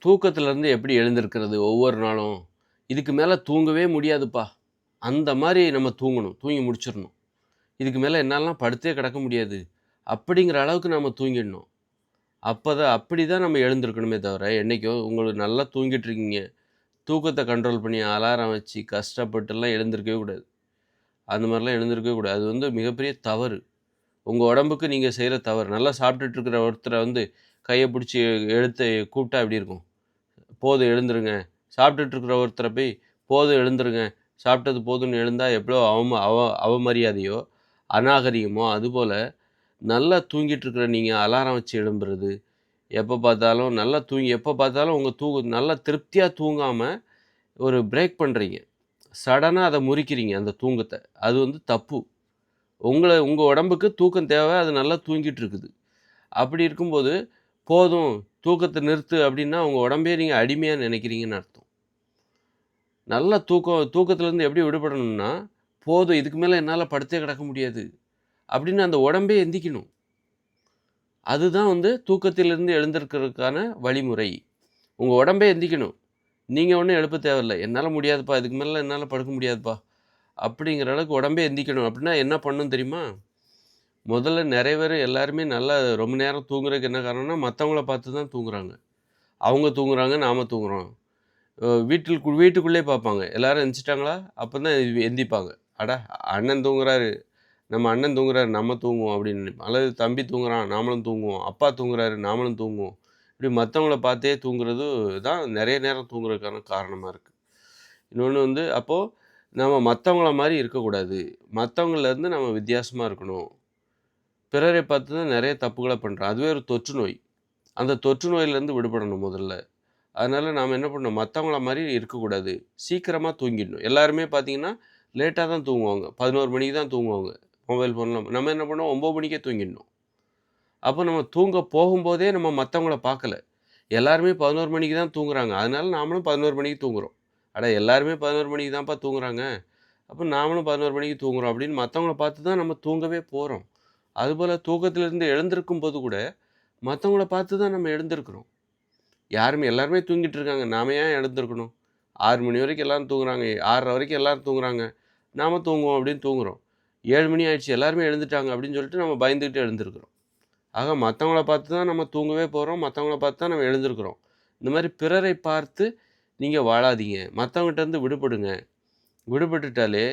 தூக்கத்திலேருந்து எப்படி எழுந்திருக்கிறது ஒவ்வொரு நாளும்? இதுக்கு மேல தூங்கவே முடியாதுப்பா. அந்த மாரி நம்ம தூங்கணும். தூங்கி முடிச்சிரணும். இதுக்கு மேல என்னாலலாம் படுத்தே கிடக்க முடியாது. அப்படிங்கிற அளவுக்கு நம்ம தூங்கிடணும். அப்படிதான் நம்ம எழுந்திருக்கணுமே தவிர, என்னைக்கோ உங்களுக்கு நல்லா தூங்கிட்டு இருக்கீங்க. தூக்கத்த கண்ட்ரோல் பண்ணி அலாரம் வச்சு கஷ்டப்பட்டுலாம் எழுந்திருக்கவே கூடாது. அந்த மாரிலாம் எழுந்திருக்கவே கூடாது. அது வந்து மிகப்பெரிய தவறு. உங்க உடம்புக்கு நீங்க செய்ற தவறு. நல்லா சாப்பிட்டுட்டு இருக்கிற ஒருத்தர வந்து கைய புடிச்சு எழுத்து கூப்பிட்டா எப்படி இருக்கும்? போதும் எழுந்துருங்க. சாப்பிட்டுட்டு இருக்கிற ஒருத்தர போய், போதும் எழுந்துருங்க. சாப்பிட்டது போதும்ன்னு எழுந்தா எவ்வளோ அவமரியாதையோ, அநாகரிகமோ, அதுபோல நல்லா தூங்கிட்டு இருக்கிற நீங்க அலாரம் வச்சு எழும்புறது, எப்ப பார்த்தாலும் நல்லா தூங்கி எப்ப பார்த்தாலும் உங்க நல்லா திருப்தியா தூங்காம, ஒரு பிரேக் பண்றீங்க. சடனா அத முறிக்கிறீங்க அந்த தூக்கத்த. அது வந்து தப்பு. உங்க உடம்புக்கு தூக்கம் தேவை. அது நல்லா தூங்கிட்டு இருக்குது. அப்படி இருக்கும்போது, போதும் தூக்கத்த நிறுத்து அப்படின்னா, உங்க உடம்பையே நீங்க அடிமையா நினைக்கிறீங்கன்னு அர்த்தம். நல்லா தூக்கத்திலேருந்து எப்படி விடுபடணும்னா, போதும் இதுக்கு மேல என்னால படுத்தே கிடக்க முடியாது. அப்படின்னு அந்த உடம்பே எந்திக்கணும். அதுதான் வந்து தூக்கத்திலிருந்து எழுந்திருக்கிறதுக்கான வழிமுறை. உங்க உடம்பே எந்திக்கணும். நீங்க ஒண்ணும் எழுப்ப தேவையில்ல. "என்னால முடியாதுப்பா. இதுக்கு மேல என்னால படுக்க முடியாதுப்பா." அப்படிங்கிற அளவுக்கு உடம்பே எந்திக்கணும். அப்படின்னா என்ன பண்ணணும் தெரியுமா? முதல்ல நெறைய பேரு எல்லாருமே நல்லா ரொம்ப நேரம் தூங்குறதுக்கு என்ன காரணம்னா, மத்தவங்கள பார்த்து தான் தூங்குறாங்க. அவங்க தூங்குறாங்க, நாம தூங்குறோம். வீட்டுக்குள்ளேயே பார்ப்பாங்க. எல்லாரும் எந்திரிச்சிட்டாங்களா? அப்பதான் எந்திரிப்பாங்க. அட அண்ணன் தூங்குறாரு. நம்ம அண்ணன் தூங்குறாரு, நம்ம தூங்குவோம் அப்படின்னு நினைப்போம். அல்லது தம்பி தூங்குறான், நாமளும் தூங்குவோம். அப்பா தூங்குறாரு, நாமளும் தூங்குவோம். இப்படி மத்தவங்கள பார்த்தே தூங்குறது தான் நெறைய நேரம் தூங்குறதுக்கான காரணமா இருக்கு. இன்னொன்னு வந்து அப்போ நம்ம மத்தவங்கள மாரி இருக்கக்கூடாது. மத்தவங்கள்லேருந்து நம்ம வித்தியாசமா இருக்கணும். பிறரை பார்த்து தான் நெறைய தப்புகள பண்றோம். அதுவே ஒரு தொற்று நோய். அந்த தொற்று நோயிலேருந்து விடுபடணும் முதல்ல. அதனால நாம என்ன பண்ணணும், மத்தவங்கள மாரி இருக்கக்கூடாது. சீக்கிரமா தூங்கிடணும். எல்லாருமே பார்த்தீங்கன்னா, லேட்டா தான் தூங்குவாங்க. 11 மணிக்கு தான் தூங்குவாங்க. மொபைல் ஃபோன்லாம் நம்ம என்ன பண்ணோம் 9 மணிக்கே தூங்கிடணும். அப்போ நம்ம தூங்க போகும்போதே நம்ம மத்தவங்கள பார்க்கல. எல்லாருமே 11 மணிக்கு தான் தூங்குறாங்க. அதனால நாமளும் 11 மணிக்கு தூங்குறோம். அட எல்லாருமே 11 மணிக்கு தான்ப்பா தூங்குறாங்க. அப்ப நாமளும் 11 மணிக்கு தூங்குறோம் அப்படின்னு மத்தவங்கள பார்த்து தான் நம்ம தூங்கவே போறோம். அதுபோல தூக்கத்திலிருந்து எழுந்திருக்கும்போது கூட, மத்தவங்கள பார்த்து தான் நம்ம எழுந்திருக்கிறோம். எல்லாருமே தூங்கிட்டு இருக்காங்க. நாம ஏன் எழுந்திருக்கணும்? 6 மணி வரைக்கும் எல்லாரும் தூங்குறாங்க. 6:30 வரைக்கும் எல்லாரும் தூங்குறாங்க. நாம தூங்குவோம் அப்படின்னு தூங்குறோம். 7 மணி ஆயிடுச்சு எல்லாருமே எழுந்துட்டாங்க அப்படின்னு சொல்லிட்டு நம்ம பயந்துகிட்டு எழுந்திருக்கிறோம். ஆக மத்தவங்கள பார்த்து தான் நம்ம தூங்கவே போறோம். மத்தவங்கள பார்த்து தான் நம்ம எழுந்திருக்கிறோம். இந்த மாரி பிறரை பார்த்து நீங்க வாழாதீங்க. மத்தவங்கட்ட இருந்து விடுபடுங்க. விடுபட்டுட்டாலே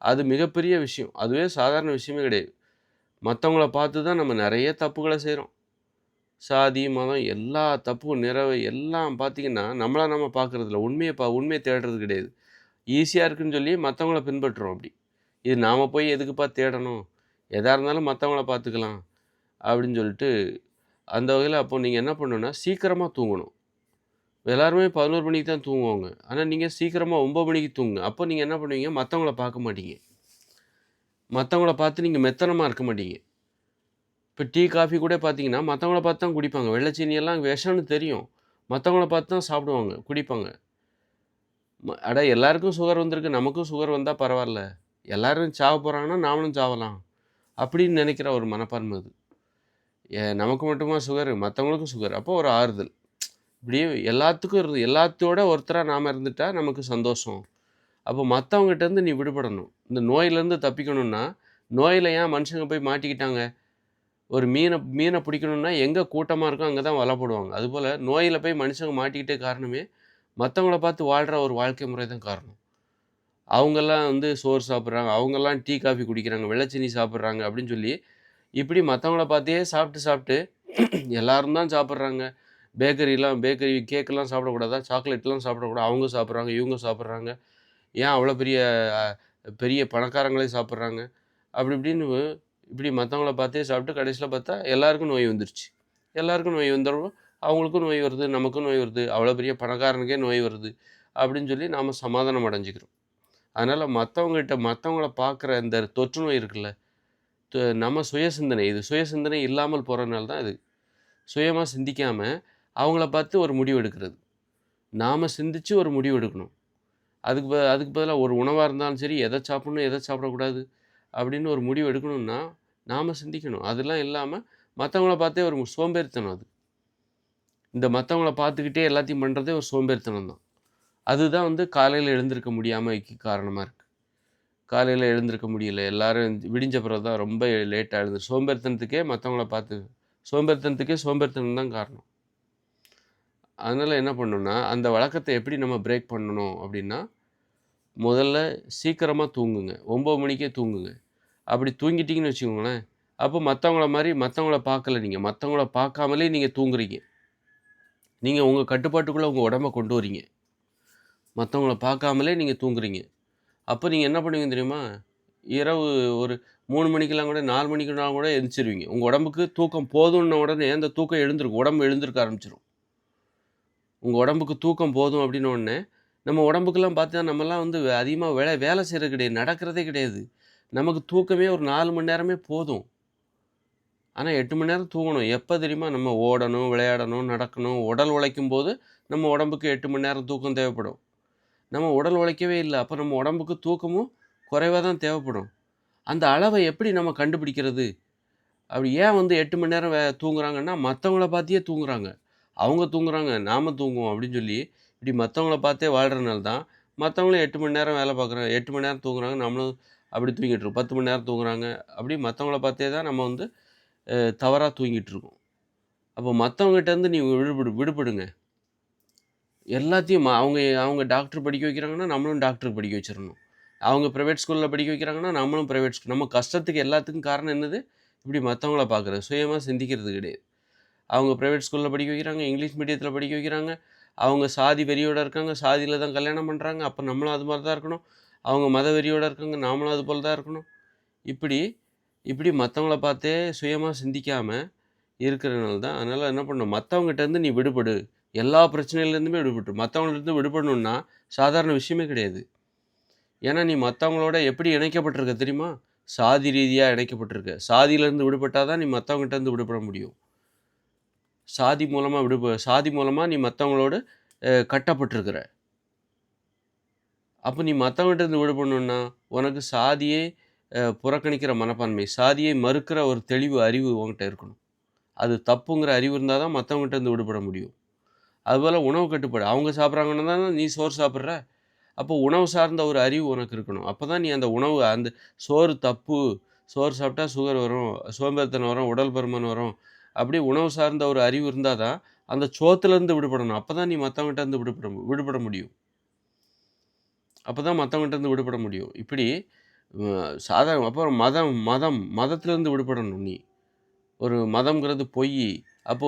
அது மிகப்பெரிய விஷயம். அதுவே சாதாரண விஷயமே கிடையாது. மத்தவங்கள பார்த்து தான் நம்ம நெறைய தப்புகள செய்றோம். சாதி, மதம் எல்லா தப்பும் எல்லாம் பார்த்தீங்கன்னா, நம்மளா நம்ம பார்க்குறதில்ல. உண்மைய தேடுறது கிடையாது. ஈஸியா இருக்குன்னு சொல்லி மத்தவங்கள பின்பற்றுறோம் அப்படி. இது நாம போய் எதுக்குப்பா தேடணும்? எதா இருந்தாலும் மத்தவங்கள பார்த்துக்கலாம். அப்படின்னு சொல்லிட்டு, அந்த வகையில அப்போ நீங்க என்ன பண்ணணும்னா, சீக்கிரமா தூங்கணும். எல்லாருமே 11 மணிக்கு தான் தூங்குவாங்க. ஆனா நீங்க சீக்கிரமா 9 மணிக்கு தூங்குங்க. அப்போ நீங்க என்ன பண்ணுவீங்க? மத்தவங்கள பார்க்க மாட்டீங்க. மத்தவங்கள பார்த்து நீங்க மெத்தனமா இருக்க மாட்டீங்க. இப்ப டீ, காஃபி கூட பார்த்தீங்கன்னா, மத்தவங்கள பார்த்து தான் குடிப்பாங்க. வெள்ள சீனி எல்லாம் விஷம்னு தெரியும். மத்தவங்கள பார்த்து தான் சாப்பிடுவாங்க, குடிப்பாங்க. அட எல்லாருக்கும் சுகர் வந்திருக்கு. நமக்கும் சுகர் வந்தா பரவால்ல. எல்லாரும் சாவ போறாங்கன்னா, நாமளும் சாவலாம். அப்படின்னு நெனைக்கிற ஒரு மனப்பான்மை அது. நமக்கு மட்டுமா சுகரு? மத்தவங்களுக்கும் சுகர். அப்போ ஒரு ஆறுதல். இப்படி எல்லாத்துக்கும் எல்லாத்தோட ஒருத்தரா நாம இருந்துட்டா நமக்கு சந்தோஷம். அப்போ மத்தவங்ககிட்டருந்து நீ விடுபடணும். இந்த நோயிலேருந்து தப்பிக்கணும்னா, நோயில ஏன் மனுஷங்க போய் மாட்டிக்கிட்டாங்க? ஒரு மீன பிடிக்கணும்னா எங்க கூட்டமா இருக்கோ, அங்க தான் வலை போடுவாங்க. அதுபோல நோயில போய் மனுஷங்க மாட்டிக்கிட்ட காரணமே, மத்தவங்கள பார்த்து வாழ்ற ஒரு வாழ்க்கை முறை தான் காரணம். அவங்கலாம் வந்து சோறு சாப்பிடுறாங்க, அவங்கலாம் டீ, காஃபி குடிக்கிறாங்க, வெள்ளச்சீனி சாப்பிடுறாங்க அப்படின்னு சொல்லி, இப்படி மத்தவங்கள பார்த்தே சாப்பிட்டு, சாப்பிட்டு எல்லாரும் தான் சாப்பிடுறாங்க. பேக்கரி கேக்கெல்லாம் சாப்பிடக்கூடாதா? சாக்லேட்லாம் சாப்பிடக்கூடாதா? அவங்க சாப்பிடுறாங்க, இவங்க சாப்பிடுறாங்க. ஏன் அவ்வளோ அ பெரிய பணக்காரங்களே சாப்பிடுறாங்க. அப்படி இப்படின்னு இப்படி மத்தவங்கள பார்த்தே சாப்பிட்டு கடைசியில பார்த்தா எல்லாருக்கும் நோய் வந்துருச்சு. எல்லாருக்கும் நோய் வந்துரவும், அவங்களுக்கும் நோய் வருது, நமக்கும் நோய் வருது. அவ்வளோ பெரிய பணக்காரனுக்கே நோய் வருது. அப்படின்னு சொல்லி நாம சமாதானம் அடைஞ்சுக்கிறோம். அதனால மத்தவங்கள பார்க்குற இந்த தொற்று நோய் இருக்குல்ல, நம்ம சுய சிந்தனை இது சுய சிந்தனை இல்லாமல் போறதுனால தான் இது. சுயமா சிந்திக்காம, அவங்கள பார்த்து ஒரு முடிவு எடுக்கிறது. நாம சிந்திச்சு ஒரு முடிவு எடுக்கணும். அதுக்கு பதிலா ஒரு உணவா இருந்தாலும் சரி, எத சாப்பிடணும், எத சாப்பிடக்கூடாது அப்படின்னு ஒரு முடிவு எடுக்கணும்னா, நாம சிந்திக்கணும். அதெல்லாம் இல்லாம மத்தவங்கள பார்த்தே ஒரு சோம்பேறித்தனம் அது. இந்த மத்தவங்கள பார்த்துக்கிட்டே எல்லாத்தையும் பண்றதே ஒரு சோம்பேறித்தனம் தான். அதுதான் வந்து காலையில எழுந்திருக்க முடியாமைக்கு காரணமா இருக்கு. காலையில எழுந்திருக்க முடியல. எல்லாரும் விடிஞ்ச பிறகு தான் ரொம்ப லேட்டா சோம்பேறித்தனத்துக்கே மத்தவங்கள பார்த்து சோம்பேறித்தனத்துக்கே சோம்பேறித்தனம் தான் காரணம். அதனால என்ன பண்ணணும்னா, அந்த வழக்கத்த எப்படி நம்ம பிரேக் பண்ணணும் அப்படின்னா, முதல்ல சீக்கிரமா தூங்குங்க. 9 மணிக்கே தூங்குங்க. அப்படி தூங்கிட்டீங்கன்னு வச்சுக்கோங்களேன், அப்போ மத்தவங்கள மாரி மத்தவங்கள பார்க்கல நீங்க. மத்தவங்கள பார்க்காமலே நீங்க தூங்குறீங்க. நீங்க உங்க கட்டுப்பாட்டுக்குள்ள உங்க உடம்ப கொண்டு வரீங்க. மத்தவங்கள பார்க்காமலே நீங்க தூங்குறீங்க. அப்ப நீங்க என்ன பண்ணுவீங்க தெரியுமா? இரவு ஒரு 3 மணிக்கெல்லாம் கூட 4 மணிக்கெல்லாம் கூட எந்திரிச்சுருவீங்க. உங்க உடம்புக்கு தூக்கம் போதும்ன்ன உடனே அந்த தூக்கம் எழுந்திருக்கும். உடம்பு எழுந்திருக்க ஆரம்பிச்சுரும். உங்க உடம்புக்கு தூக்கம் போதும் அப்படின்ன உடனே, நம்ம உடம்புக்கெல்லாம் பார்த்தா நம்மலாம் வந்து அதிகமா வேலை செய்றது கிடையாது. நடக்கிறதே கிடையாது. நமக்கு தூக்கமே ஒரு 4 மணி நேரமே போதும். ஆனா 8 மணி நேரம் தூங்கணும். எப்ப தெரியுமா? நம்ம ஓடணும், விளையாடணும், நடக்கணும். உடல் உழைக்கும்போது நம்ம உடம்புக்கு 8 மணி நேரம் தூக்கம் தேவைப்படும். நம்ம உடல் உழைக்கவே இல்ல. அப்ப நம்ம உடம்புக்கு தூக்கமும் குறைவா தான் தேவைப்படும். அந்த அளவ எப்படி நம்ம கண்டுபிடிக்கிறது? அப்படி ஏன் வந்து 8 மணி நேரம் தூங்குறாங்கன்னா, மத்தவங்கள பார்த்தியே தூங்குறாங்க. அவங்க தூங்குறாங்க, நாம தூங்குவோம் அப்படின்னு சொல்லி, இப்படி மத்தவங்கள பார்த்தே வாழ்றனால தான், மத்தவங்களும் 8 மணி நேரம் வேலை பார்க்குறாங்க. 8 மணி நேரம் தூங்குறாங்க. நம்மளும் அப்படி தூங்கிட்டு இருக்கோம். 10 மணி நேரம் தூங்குறாங்க. அப்படி மத்தவங்கள பார்த்தே தான் நம்ம வந்து தவறா தூங்கிட்டு இருக்கோம். அப்போ மத்தவங்ககிட்டருந்து நீ விடுபடுங்க. எல்லாத்தையும் அவங்க அவங்க டாக்டர் படிக்க வைக்கிறாங்கன்னா, நம்மளும் டாக்டருக்கு படிக்க வச்சிரணும். அவங்க பிரைவேட் ஸ்கூல்ல படிக்க வைக்கிறாங்கன்னா, நம்மளும் பிரைவேட் ஸ்கூல் நம்ம கஷ்டத்துக்கு எல்லாத்துக்கும் காரணம் என்னது? இப்படி மத்தவங்கள பார்க்குறது. சுயமா சிந்திக்கிறது கிடையாது. அவங்க பிரைவேட் ஸ்கூல்ல படிக்க வைக்கிறாங்க, இங்கிலீஷ் மீடியத்தில படிக்க வைக்கிறாங்க. அவங்க சாதி வெறியோட இருக்காங்க. சாதியில தான் கல்யாணம் பண்றாங்க. அப்ப நம்மளும் அது மாரி தான் இருக்கணும். அவங்க மத வெறியோட இருக்காங்க. நாமளும் அது போல தான் இருக்கணும். இப்படி இப்படி மத்தவங்கள பார்த்தே சுயமா சிந்திக்காம இருக்கிறனால தான். அதனால என்ன பண்ணணும், மத்தவங்ககிட்டருந்து நீ விடுபடு. எல்லா பிரச்சனையிலேருந்துமே விடுபட்டுரு. மத்தவங்கள்ட்டருந்து விடுபடணும்னா, சாதாரண விஷயமே கிடையாது. ஏன்னா, நீ மத்தவங்களோட எப்படி இணைக்கப்பட்டிருக்க தெரியுமா? சாதி ரீதியா இணைக்கப்பட்டிருக்க. சாதியிலேருந்து விடுபட்டா தான் நீ மத்தவங்ககிட்டருந்து விடுபட முடியும். சாதி மூலமா நீ மத்தவங்களோடு கட்டப்பட்டிருக்கிற. அப்ப நீ மத்தவங்ககிட்டருந்து விடுபடணும்னா, உனக்கு சாதியே புறக்கணிக்கிற மனப்பான்மை, சாதியை மறுக்கிற ஒரு தெளிவு, அறிவு உன்கிட்ட இருக்கணும். அது தப்புங்கிற அறிவு இருந்தா தான் மத்தவங்ககிட்டருந்து விடுபட முடியும். அதுபோல உணவு கட்டுப்பாடு. அவங்க சாப்பிட்றாங்கன்னு தானே நீ சோறு சாப்பிட்ற. அப்போ உணவு சார்ந்த ஒரு அறிவு உனக்கு இருக்கணும். அப்பதான் நீ அந்த உணவு அந்த சோறு தப்பு, சோறு சாப்பிட்டா சுகர் வரும், சோம்பேறித்தனம் வரும், உடல் பருமன் வரும். அப்படி உணவு சார்ந்த ஒரு அறிவு இருந்தா தான், அந்த சோத்துலேருந்து விடுபடணும். அப்பதான் நீ மத்தவங்ககிட்டருந்து விடுபட விடுபட முடியும். அப்பதான் மத்தவங்ககிட்டருந்து விடுபட முடியும். இப்படி அப்புறம் மதத்திலேருந்து விடுபடணும் நீ. ஒரு மதம்ங்கிறது பொய்யி. அப்போ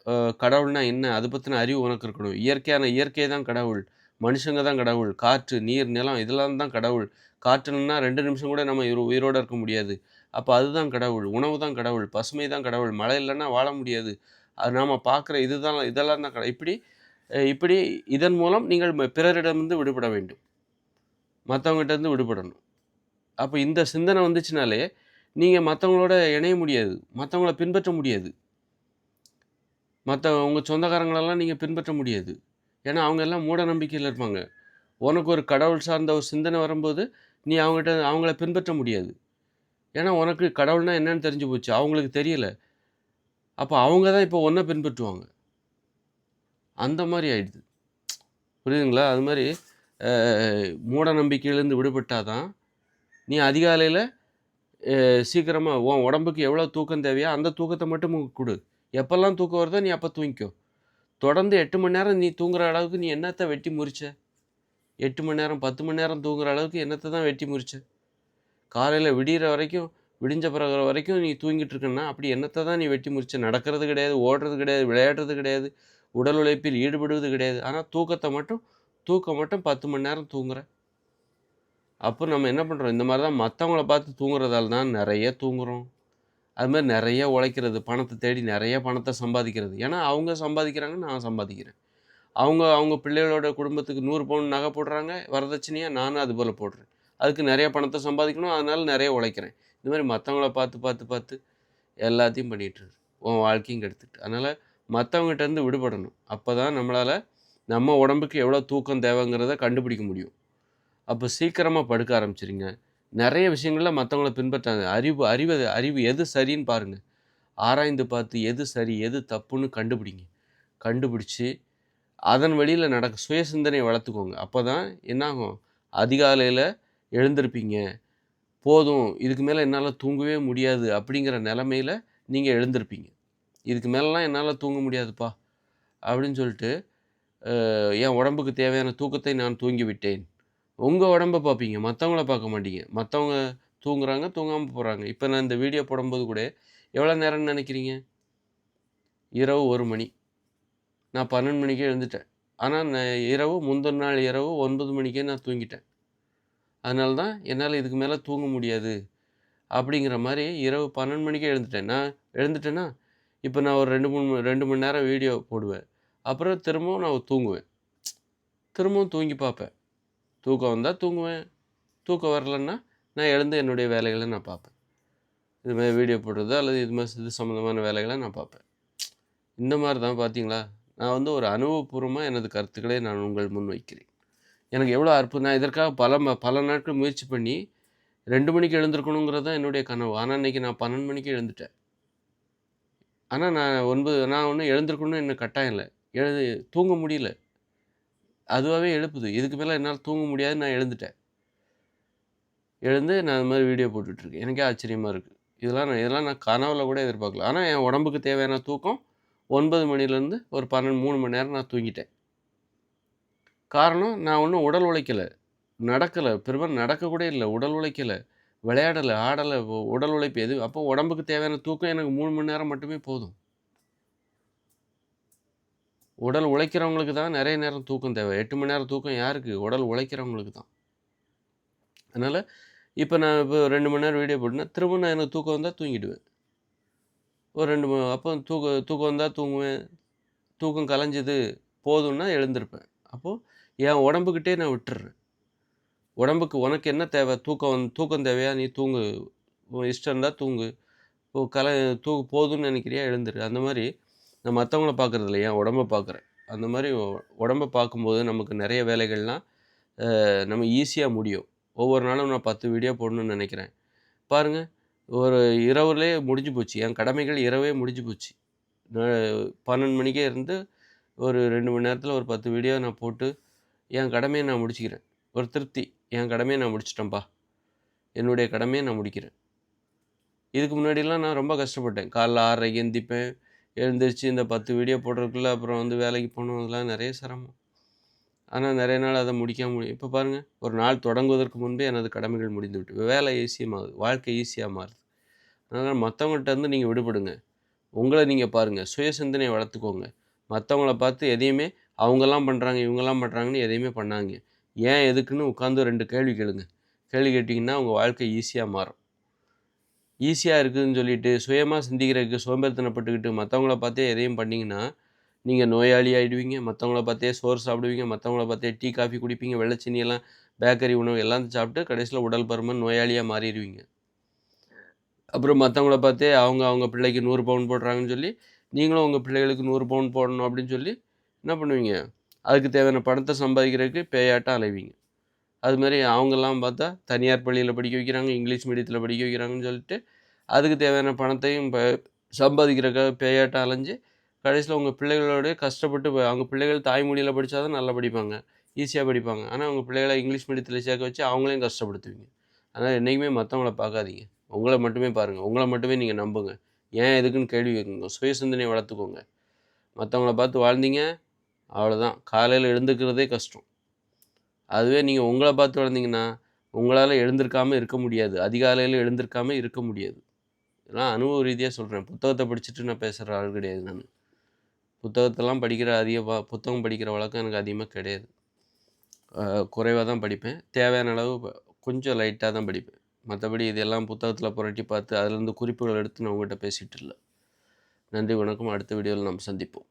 அ கடவுள்னா என்ன? அத பத்தின அறிவு உனக்கு இருக்கணும். இயற்கை தான் கடவுள். மனுஷங்க தான் கடவுள். காற்று, நீர், நிலம் இதெல்லாம் தான் கடவுள். காற்று இல்லன்னா 2 நிமிஷம் கூட நம்ம உயிரோட இருக்க முடியாது. அப்ப அதுதான் கடவுள். உணவு தான் கடவுள். பசுமை தான் கடவுள். மழை இல்லன்னா வாழ முடியாது. அது நாம பார்க்குற இதெல்லாம் தான் இப்படி இதன் மூலம் நீங்கள் பிறரிடமிருந்து விடுபட வேண்டும். மத்தவங்ககிட்டருந்து விடுபடணும். அப்ப இந்த சிந்தனை வந்துச்சுனாலே, நீங்க மத்தவங்களோட இணைய முடியாது. மத்தவங்கள பின்பற்ற முடியாது. உங்க சொந்தக்காரங்களெல்லாம் நீங்க பின்பற்ற முடியாது. ஏன்னா, அவங்க எல்லாம் மூட நம்பிக்கையில இருப்பாங்க. உனக்கு ஒரு கடவுள் சார்ந்த ஒரு சிந்தனை வரும்போது, நீ அவங்கள பின்பற்ற முடியாது. ஏன்னா, உனக்கு கடவுள்னா என்னன்னு தெரிஞ்சு போச்சு. அவங்களுக்கு தெரியல. அப்ப அவங்க தான் இப்போ உன்ன பின்பற்றுவாங்க. அந்த மாரி ஆயிடுது. புரியுதுங்களா? அது மாரி அ மூட நம்பிக்கையிலேருந்து விடுபட்டா தான், நீ அதிகாலையில சீக்கிரமா உன் உடம்புக்கு எவ்வளோ தூக்கம் தேவையோ, அந்த தூக்கத்த மட்டும் குடு. எப்பல்லாம் தூக்கம் வருதோ, நீ அப்ப தூங்கிக்கோ. தொடர்ந்து 8 மணி நேரம் நீ தூங்குற அளவுக்கு நீ என்னத்த வெட்டி முறிச்ச? 8 மணி நேரம், 10 மணி நேரம் தூங்குற அளவுக்கு என்னத்த தான் வெட்டி முறிச்ச? காலையில விடியிற வரைக்கும், விடிஞ்ச பிறகு வரைக்கும் நீ தூங்கிட்டு இருக்கன்னா, அப்படி என்னத்த தான் நீ வெட்டி முறிச்ச? நடக்கிறது கிடையாது, ஓடுறது கிடையாது, விளையாடுறது கிடையாது, உடல் உழைப்பில் ஈடுபடுவது கிடையாது. ஆனா தூக்கம் மட்டும் 10 மணி நேரம் தூங்குற. அப்போ நம்ம என்ன பண்றோம்? இந்த மாரி தான் மத்தவங்கள பார்த்து தூங்குறதால தான் நெறைய தூங்குறோம். அது மாரி நெறைய உழைக்கிறது. பணத்த தேடி நெறைய பணத்த சம்பாதிக்கிறது. ஏன்னா, அவங்க சம்பாதிக்கிறாங்க, நான் சம்பாதிக்கிறேன். அவங்க அவங்க பிள்ளைகளோட குடும்பத்துக்கு 100 பவுன் நகை போடுறாங்க, வரதட்சணையா நானும் அதுபோல போடுறேன். அதுக்கு நெறைய பணத்த சம்பாதிக்கணும், அதனால நெறைய உழைக்கிறேன். இந்த மாரி மத்தவங்கள பார்த்து எல்லாத்தையும் பண்ணிட்டுருக்கு. உன் வாழ்க்கையும் கெடுத்துட்டு. அதனால மத்தவங்ககிட்டருந்து விடுபடணும். அப்பதான் நம்மளால நம்ம உடம்புக்கு எவ்வளோ தூக்கம் தேவைங்கிறத கண்டுபிடிக்க முடியும். அப்ப சீக்கிரமா படுக்க ஆரம்பிச்சுருங்க. நெறைய விஷயங்கள்ல மத்தவங்கள பின்பற்றாத. அறிவு எது சரின்னு பாருங்க. ஆராய்ந்து பார்த்து எது சரி, எது தப்புன்னு கண்டுபிடிங்க. கண்டுபிடிச்சு, அதன் வழியில சுய சிந்தனைய வளர்த்துக்கோங்க. அப்பதான் என்னாகும், அதிகாலையில எழுந்திருப்பீங்க. போதும், இதுக்கு மேல என்னால தூங்கவே முடியாது அப்படிங்கிற நெலைமையில நீங்க எழுந்திருப்பீங்க. இதுக்கு மேலலாம் என்னால தூங்க முடியாதுப்பா அப்படின்னு சொல்லிட்டு, என் உடம்புக்கு தேவையான தூக்கத்தை நான் தூங்கிவிட்டேன். உங்க உடம்ப பார்ப்பீங்க. மத்தவங்கள பார்க்க மாட்டீங்க. மத்தவங்க தூங்குறாங்க, தூங்காம போறாங்க. இப்ப நான் இந்த வீடியோ போடும்போது கூட எவ்வளோ நேரம்னு நெனைக்கிறீங்க? இரவு 1 மணி. நான் 12 மணிக்கே எழுந்துட்டேன். ஆனா, நான் முந்தின நாள் இரவு 9 மணிக்கே நான் தூங்கிட்டேன். அதனால தான் என்னால இதுக்கு மேல தூங்க முடியாது. அப்படிங்கிற மாரி இரவு 12 மணிக்கே எழுந்துட்டேன். நான் எழுந்துட்டேன்னா, இப்ப நான் ஒரு 2 மணி நேரம் வீடியோ போடுவேன். அப்புறம் திரும்பவும் நான் தூங்குவேன். திரும்பவும் தூங்கி பார்ப்பேன். தூக்கம் வந்தா தூங்குவேன். தூக்கம் வரலன்னா, நான் எழுந்து என்னுடைய வேலைகள நான் பார்ப்பேன். இது மாரி வீடியோ போடுறது அல்லது இது சம்மந்தமான வேலைகள நான் பார்ப்பேன். இந்த மாரி தான் பார்த்தீங்களா? நான் ஒரு அனுபவபூர்வமா எனது கருத்துக்களை நான் உங்கள் முன் வைக்கிறேன். எனக்கு எவ்வளோ நான் இதற்காக பல நாட்கள் முயற்சி பண்ணி 2 மணிக்கு எழுந்திருக்கணுங்கிறது தான் என்னுடைய கனவு. ஆனா, இன்னைக்கு நான் 12 மணிக்கு எழுந்துட்டேன். ஆனா, நான் ஒண்ணும் எழுந்திருக்கணும்னு எனக்கு கட்டாயம் இல்ல. தூங்க முடியல. அதுவாவே எழுப்புது. இதுக்கு மேல என்னால தூங்க முடியாதுன்னு நான் எழுந்துட்டேன். எழுந்து நான் இந்த மாரி வீடியோ போட்டுட்ருக்கேன். எனக்கே ஆச்சரியமா இருக்கு. இதெல்லாம் நான் கனவுல கூட எதிர்பார்க்கல. ஆனா, என் உடம்புக்கு தேவையான தூக்கம் 9 மணிலேருந்து ஒரு 3 மணி நேரம் நான் தூங்கிட்டேன். காரணம், நான் ஒண்ணும் உடல் உழைக்கல. நடக்கல. பெரும்பாலும் நடக்க கூட இல்ல. உடல் உழைக்கல. விளையாடல, ஆடல. உடல் உழைப்பு அப்போ உடம்புக்கு தேவையான தூக்கம் எனக்கு 3 மணி நேரம் மட்டுமே போதும். உடல் உழைக்கிறவங்களுக்கு தான் நெறைய நேரம் தூக்கம் தேவை. 8 மணி நேரம் தூக்கம் யாருக்கு? உடல் உழைக்கிறவங்களுக்கு தான். அதனால, இப்ப நான் 2 மணி நேரம் வீடியோ போட்டேன்னா, திரும்ப எனக்கு தூக்கம் வந்தா தூங்கிடுவேன். ஒரு 2 அப்போ தூக்கம் வந்தா தூங்குவேன். தூக்கம் கலைஞ்சது போதும்னா எழுந்திருப்பேன். அப்போ என் உடம்புகிட்டயே நான் விட்டுர்றேன். உடம்புக்கு உனக்கு என்ன தேவை? தூக்கம் தேவையா? நீ தூங்கு. உன் இஷ்டம் இருந்தா தூங்கு. இப்போ போதும்னு நினைக்கிறியா? எழுந்துரு. அந்த மாரி நான் மத்தவங்கள பார்க்குறதில்ல. என் உடம்ப பார்க்குறேன். அந்த மாரி உடம்ப பார்க்கும்போது நமக்கு நெறைய வேலைகள்லாம் நம்ம ஈஸியா முடியும். ஒவ்வொரு நாளும் நான் 10 வீடியோ போடணும்னு நெனைக்கிறேன். பாருங்க, ஒரு இரவுலயே முடிஞ்சு போச்சு. என் கடமைகள் இரவே முடிஞ்சு போச்சு. நான் 12 மணிக்கே இருந்து ஒரு 2 மணி நேரத்தில ஒரு 10 வீடியோ நான் போட்டு, என் கடமைய நான் முடிச்சுக்கிறேன். ஒரு திருப்தி. என் கடமைய நான் முடிச்சுட்டேன்ப்பா. என்னுடைய கடமைய நான் முடிக்கிறேன். இதுக்கு முன்னாடிலாம் நான் ரொம்ப கஷ்டப்பட்டேன். காலைல 6:30க்கு எந்திப்பேன். எழுந்திரிச்சு இந்த 10 வீடியோ போடுறதுக்குள்ள அப்புறம் வேலைக்கு போணும். அதெல்லாம் நெறைய சிரமம். ஆனா நெறைய நாள் அத முடிக்காம இப்ப பாருங்க, ஒரு நாள் தொடங்குவதற்கு முன்பே எனது கடமைகள் முடிந்துவிட்டு வேலை ஈஸியமாகுது. வாழ்க்கை ஈஸியா மாறுது. அதனால மத்தவங்கள்ட்ட இருந்து நீங்க விடுபடுங்க. உங்கள நீங்க பாருங்க. சுய சிந்தனைய வளர்த்துக்கோங்க. மத்தவங்கள பார்த்து எதையுமே அவங்கலாம் பண்றாங்க, இவங்கலாம் பண்றாங்கன்னு எதையுமே பண்ணாதீங்க. ஏன், எதுக்குன்னு உட்கார்ந்து 2 கேள்வி கேளுங்க. கேள்வி கேட்டீங்கன்னா, உங்க வாழ்க்கை ஈஸியா மாறும். ஈஸியா இருக்குதுன்னு சொல்லிட்டு, சுயமா சிந்திக்கிறதுக்கு சோம்பேறித்தனப்பட்டுக்கிட்டு, மத்தவங்கள பார்த்தே எதையும் பண்ணீங்கன்னா, நீங்க நோயாளி ஆயிடுவீங்க. மத்தவங்கள பார்த்தே சோறு சாப்பிடுவீங்க. மத்தவங்கள பார்த்தே டீ, காஃபி குடிப்பீங்க. வெள்ளை எல்லாம் பேக்கரி உணவு எல்லாத்தையும் சாப்பிட்டு கடைசியில உடல் பருமன், நோயாளியா மாறிருவீங்க. அப்புறம் மத்தவங்கள பார்த்தே அவங்க அவங்க பிள்ளைக்கு 100 பவுன் போடுறாங்கன்னு சொல்லி, நீங்களும் உங்க பிள்ளைகளுக்கு 100 பவுன் போடணும் அப்படின்னு சொல்லி என்ன பண்ணுவீங்க? அதுக்கு தேவையான பணத்த சம்பாதிக்கிறதுக்கு பேயாட்டம் அலைவீங்க. அதுமாரி அவங்கலாம் பார்த்தா தனியார் பள்ளியில படிக்க வைக்கிறாங்க, இங்கிலீஷ் மீடியத்தில படிக்க வைக்கிறாங்கன்னு சொல்லிட்டு, அதுக்கு தேவையான பணத்தையும் சம்பாதிக்கிறதுக்காக பேயாட்டம் அலைஞ்சு, கடைசியில உங்க பிள்ளைகளோடயே கஷ்டப்பட்டு அவங்க பிள்ளைகள் தாய்மொழியில படிச்சா தான் நல்லா படிப்பாங்க. ஈஸியா படிப்பாங்க. ஆனா, உங்க பிள்ளைகள இங்கிலீஷ் மீடியத்தில சேர்க்க வச்சு அவங்களையும் கஷ்டப்படுத்துவீங்க. அதனால என்னைக்குமே மத்தவங்கள பார்க்காதீங்க. உங்கள மட்டுமே பாருங்க. உங்கள மட்டுமே நீங்க நம்புங்க. ஏன், எதுக்குன்னு கேள்வி கேட்குங்க. சுய சிந்தனைய வளர்த்துக்கோங்க. மத்தவங்கள பார்த்து வாழ்ந்தீங்க, அவ்வளோதான். காலையில எழுந்துக்கிறதே கஷ்டம். அதுவே நீங்க உங்கள பார்த்து வளர்ந்தீங்கன்னா, உங்களால எழுந்திருக்காம இருக்க முடியாது. அதிகாலையில எழுந்திருக்காம இருக்க முடியாது. இதெல்லாம் அனுபவ ரீதியா சொல்றேன். புத்தகத்த படிச்சுட்டு நான் பேசுற ஆள் கிடையாது நானு. புத்தகத்தெல்லாம் படிக்கிற புத்தகம் படிக்கிற வழக்கம் எனக்கு அதிகமா கிடையாது. குறைவா தான் படிப்பேன். தேவையான அளவு கொஞ்சம் லைட்டா தான் படிப்பேன். மத்தபடி இதெல்லாம் புத்தகத்தில புரட்டி பார்த்து, அதிலிருந்து குறிப்புகள் எடுத்து நான் உங்ககிட்ட பேசிட்டு இல்ல. நன்றி, வணக்கம். அடுத்த வீடியோவில் நாம் சந்திப்போம்.